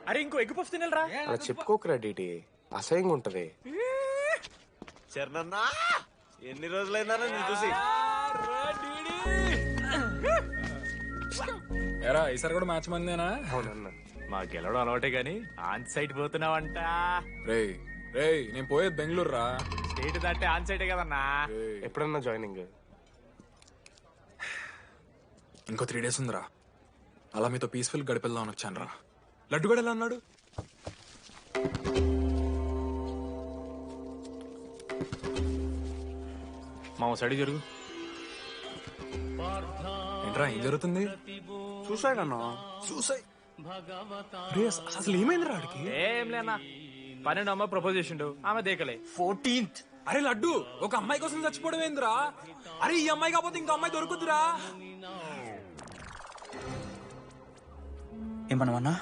అరే ఇంకో egg puff తినరా. అలా చెప్పుకోకరా డీటీ, అసహ్యంగా ఉంటది. చరణన్నా ఎన్ని రోజులైనా నేను చూసి. ఎరా ఈసారి కూడా మ్యాచ్ మందేనా? అవునన్నా. మా గెలవడం అలవాటే గాని ఆన్ సైట్ పోతున్నావంట. రేయ్ రేయ్ నేను పోయేది బెంగళూరు రా. స్టేట్ దాటే ఆన్ సైటే కదన్నా. ఎప్పుడన్నా జాయినింగ్? ఇంకో 3 days ఉందిరా. అలా మీతో పీస్ఫుల్ గడిపెళ్దామని వచ్చాను రా. లడ్డు కూడా ఎలా అన్నాడు? మా సైడ్ జరుగు. ఏంట్రా ఏం జరుగుతుంది? సూసైడ్ అన్నా. సూసైడ్? అసలు ఏమైందిరా ఆడికి? ఏం లేనా, 12 అమ్మ ప్రపోజ్ చేసిండు, ఆమె దేకలే. 14th. అరే లడ్డు, ఒక అమ్మాయి కోసం చచ్చిపోవడం ఏందిరా? అరే ఈ అమ్మాయి కాకపోతే ఇంకో అమ్మాయి దొరుకుతురా? ఏమన్నా